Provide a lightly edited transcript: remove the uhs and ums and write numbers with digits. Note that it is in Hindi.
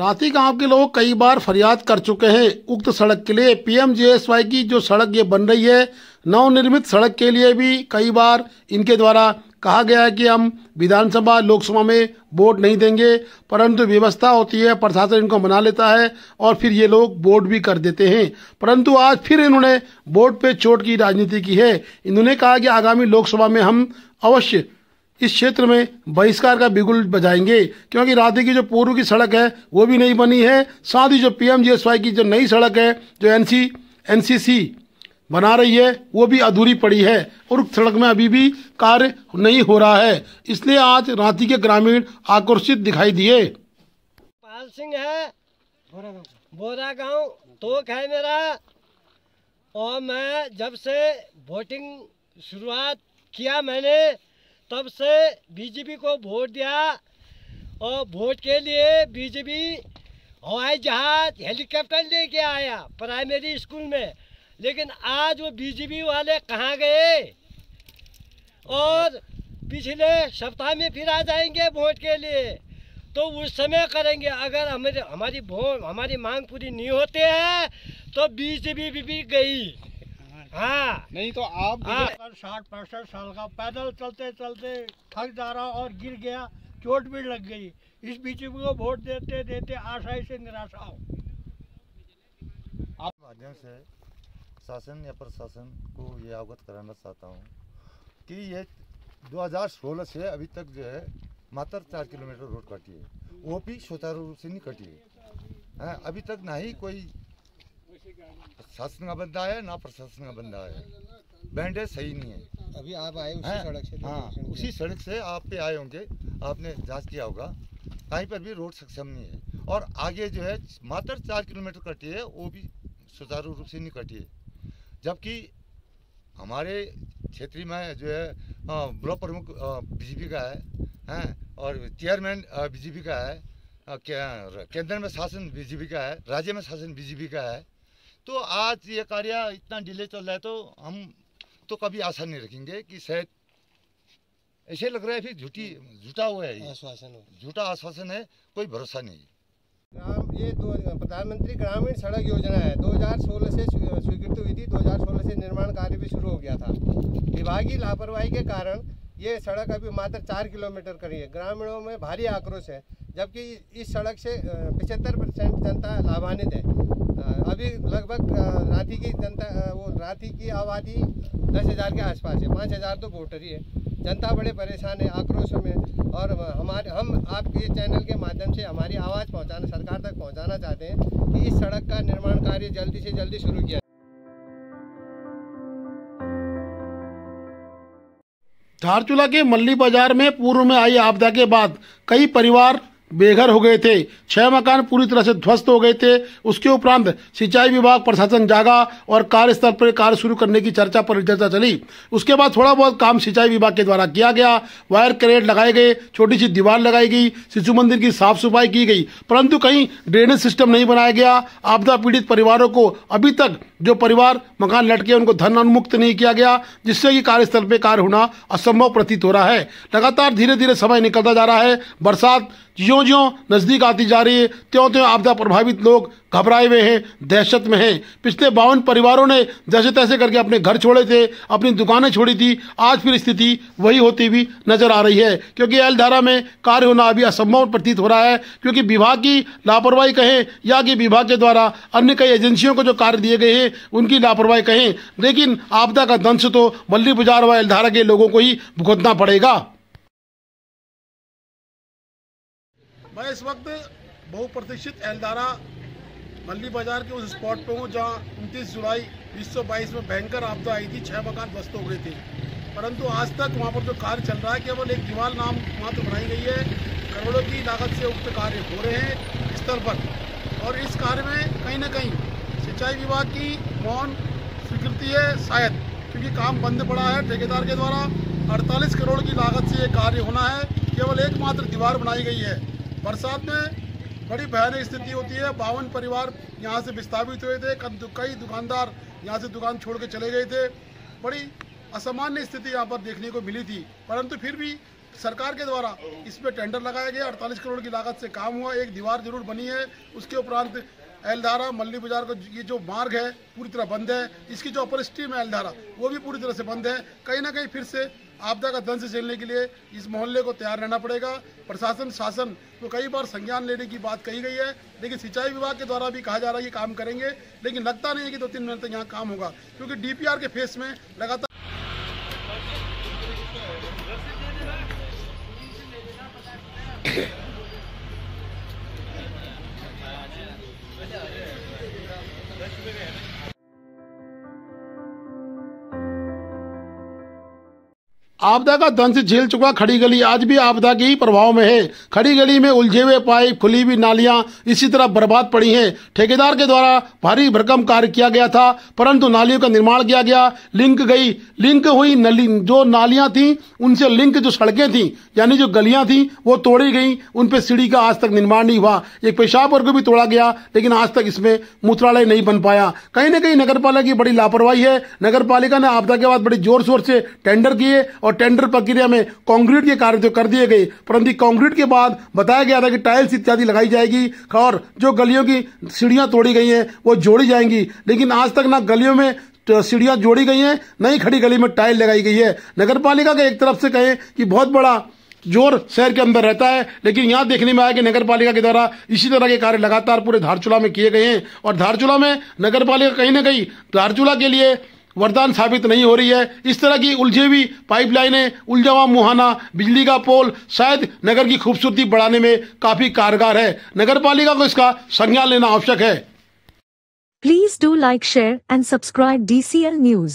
राती गांव के लोग कई बार फरियाद कर चुके हैं उक्त सड़क के लिए। पीएमजीएसवाई की जो सड़क ये बन रही है, नवनिर्मित सड़क के लिए भी कई बार इनके द्वारा कहा गया है कि हम विधानसभा लोकसभा में वोट नहीं देंगे, परंतु व्यवस्था होती है, प्रशासन इनको मना लेता है और फिर ये लोग वोट भी कर देते हैं। परंतु आज फिर इन्होंने वोट पे चोट की राजनीति की है। इन्होंने कहा कि आगामी लोकसभा में हम अवश्य इस क्षेत्र में बहिष्कार का बिगुल बजाएंगे, क्योंकि राती की जो पूर्व की सड़क है वो भी नहीं बनी है। साथ ही जो पीएमजीएसवाई की जो नई सड़क है, जो एनसीसी बना रही है, वो भी अधूरी पड़ी है और उस सड़क में अभी भी कार्य नहीं हो रहा है। इसलिए आज राती के ग्रामीण आक्रोशित दिखाई दिए। पाल सिंह है, बोरा गांव तोक है मेरा, और मैं जब से वोटिंग शुरुआत किया मैंने तब से बीजेपी को वोट दिया। और वोट के लिए बीजेपी हवाई जहाज हेलीकॉप्टर लेके आया प्राइमरी स्कूल में, लेकिन आज वो बीजेपी वाले कहाँ गए? और पिछले सप्ताह में फिर आ जाएंगे वोट के लिए, तो उस समय करेंगे। अगर हमारी मांग पूरी नहीं होते हैं तो बीजेपी भी गई। हाँ, नहीं तो आप 60-65 साल का पैदल चलते चलते थक जा रहा और गिर गया, चोट भी लग गई। इस बीजेपी को वोट देते देते आशाई से निराशा हो। आप माध्यम से शासन या प्रशासन को ये अवगत कराना चाहता हूँ कि ये 2016 से अभी तक जो है मात्र 4 किलोमीटर रोड कटी है, वो भी सुचारू रूप से नहीं कटी है। अभी तक ना ही कोई शासन का बंदा है ना प्रशासन का बंदा है, बैंडेज सही नहीं है। अभी आप आए उसी सड़क से? हाँ, उसी सड़क से आप पे आए होंगे, आपने जांच किया होगा, कहीं पर भी रोड सक्षम नहीं है। और आगे जो है मात्र 4 किलोमीटर कटी है, वो भी सुचारू रूप से नहीं कटी है। जबकि हमारे क्षेत्र में जो है ब्लॉक प्रमुख बीजेपी का है, और चेयरमैन बीजेपी का है, केंद्र में शासन बीजेपी का है, राज्य में शासन बीजेपी का है। तो आज ये कार्य इतना डिले चल रहा है, तो हम तो कभी आशा नहीं रखेंगे कि शायद ऐसे लग रहा है फिर झूठा हुआ है, झूठा आश्वासन है, कोई भरोसा नहीं। ये प्रधानमंत्री ग्रामीण सड़क योजना है, 2016 से स्वीकृत हुई थी, 2016 से निर्माण कार्य भी शुरू हो गया था। विभागीय लापरवाही के कारण ये सड़क अभी मात्र 4 किलोमीटर करी है। ग्रामीणों में भारी आक्रोश है, जबकि इस सड़क से 75% जनता लाभान्वित है। अभी लगभग राती की जनता, वो राती की आबादी 10,000 के आसपास है, 5,000 तो वोटर ही है। जनता बड़े परेशान है, आक्रोश में। और हम आपके चैनल के माध्यम से हमारी आवाज़ सरकार तक पहुंचाना चाहते हैं कि इस सड़क का निर्माण कार्य जल्दी से जल्दी शुरू किया। धारचूला के मल्ली बाजार में पूर्व में आई आपदा के बाद कई परिवार बेघर हो गए थे। 6 मकान पूरी तरह से ध्वस्त हो गए थे। उसके उपरांत सिंचाई विभाग प्रशासन जागा और कार्यस्थल पर कार्य शुरू करने की चर्चा चली। उसके बाद थोड़ा बहुत काम सिंचाई विभाग के द्वारा किया गया, वायर कैरेट लगाए गए, छोटी सी दीवार लगाई गई, शिशु मंदिर की साफ सफाई की गई, परंतु कहीं ड्रेनेज सिस्टम नहीं बनाया गया। आपदा पीड़ित परिवारों को अभी तक जो परिवार मकान लटके उनको धन उन्मुक्त नहीं किया गया, जिससे कि कार्यस्थल पर कार्य होना असंभव प्रतीत हो रहा है। लगातार धीरे धीरे समय निकलता जा रहा है। बरसात ज्यों-ज्यों नजदीक आती जा रही है, त्यों-त्यों आपदा प्रभावित लोग घबराए हुए हैं, दहशत में हैं। पिछले 52 परिवारों ने जैसे तैसे करके अपने घर छोड़े थे, अपनी दुकानें छोड़ी थी। आज फिर स्थिति वही होती हुई नजर आ रही है, क्योंकि एलधारा में कार्य होना अभी असंभव प्रतीत हो रहा है, क्योंकि विभाग की लापरवाही कहें या कि विभाग के द्वारा अन्य कई एजेंसियों को जो कार्य दिए गए हैं उनकी लापरवाही कहें, लेकिन आपदा का दंश तो मल्ली बाजार व एलधारा के लोगों को ही भुगतना पड़ेगा। मैं इस वक्त बहुप्रतीक्षित एलधारा मल्ली बाजार के उस स्पॉट पे हूँ जहाँ 29 जुलाई 2022 में भयंकर आपदा आई थी। 6 मकान ध्वस्त हो गए थे, परंतु आज तक वहाँ पर जो कार्य चल रहा है केवल एक दीवार नाम मात्र बनाई गई है। करोड़ों की लागत से उक्त कार्य हो रहे हैं स्तर पर, और इस कार्य में कहीं ना कहीं सिंचाई विभाग की मौन स्वीकृति है शायद, क्योंकि काम बंद पड़ा है ठेकेदार के द्वारा। 48 करोड़ की लागत से ये कार्य होना है, केवल एकमात्र दीवार बनाई गई है। बरसात में बड़ी भयानक स्थिति होती है। 52 परिवार यहाँ से विस्थापित हुए थे, कई दुकानदार यहाँ से दुकान छोड़ के चले गए थे। बड़ी असामान्य स्थिति यहाँ पर देखने को मिली थी, परंतु फिर भी सरकार के द्वारा इस पे टेंडर लगाया गया, 48 करोड़ की लागत से काम हुआ, एक दीवार जरूर बनी है। उसके उपरांत एलधारा मल्ली बाजार को ये जो मार्ग है पूरी तरह बंद है। इसकी जो अपर स्ट्रीम है एलधारा वो भी पूरी तरह से बंद है। कहीं ना कहीं फिर से आपदा का दंश झेलने के लिए इस मोहल्ले को तैयार रहना पड़ेगा। प्रशासन शासन तो कई बार संज्ञान लेने की बात कही गई है, लेकिन सिंचाई विभाग के द्वारा भी कहा जा रहा है कि काम करेंगे, लेकिन लगता नहीं है कि 2-3 महीने तक यहाँ काम होगा, क्योंकि डीपीआर के फेस में लगातार आपदा का दंश झेल चुका खड़ी गली आज भी आपदा के ही प्रभाव में है। खड़ी गली में उलझे हुए पाइप, खुली हुई नालियां इसी तरह बर्बाद पड़ी हैं। ठेकेदार के द्वारा भारी भरकम कार्य किया गया था, परंतु नालियों का निर्माण किया गया, लिंक हुई नली, जो नालियां थी उनसे लिंक जो सड़कें थी यानी जो गलियां थी वो तोड़ी गई, उन पे सीढ़ी का आज तक निर्माण नहीं हुआ। एक पेशाब वर्ग भी तोड़ा गया, लेकिन आज तक इसमें मूत्रालय नहीं बन पाया। कहीं ना कहीं नगर पालिका की बड़ी लापरवाही है। नगर पालिका ने आपदा के बाद बड़ी जोर शोर से टेंडर किए और टेंडर प्रक्रिया में कंक्रीट के कार्य तो कर दिए गए, परंतु कंक्रीट के बाद बताया गया था कि टाइल्स इत्यादि लगाई जाएगी और जो गलियों की सीढ़ियां तोड़ी गई हैं वो जोड़ी जाएंगी, लेकिन आज तक ना गलियों में सीढ़ियां जोड़ी गई हैं, नई खड़ी गली में टाइल लगाई गई है। नगर पालिका का एक तरफ से कहें कि बहुत बड़ा जोर शहर के अंदर रहता है, लेकिन यहां देखने में आया कि नगर पालिका के द्वारा इसी तरह के कार्य लगातार पूरे धारचूला में किए गए हैं और धारचूला में नगर पालिका कहीं ना कहीं धारचूला के लिए वरदान साबित नहीं हो रही है। इस तरह की उलझी हुई पाइपलाइनें, उलझा हुआ मुहाना, बिजली का पोल शायद नगर की खूबसूरती बढ़ाने में काफी कारगर है। नगर पालिका को इसका संज्ञान लेना आवश्यक है। Please do like, share and subscribe DCL News.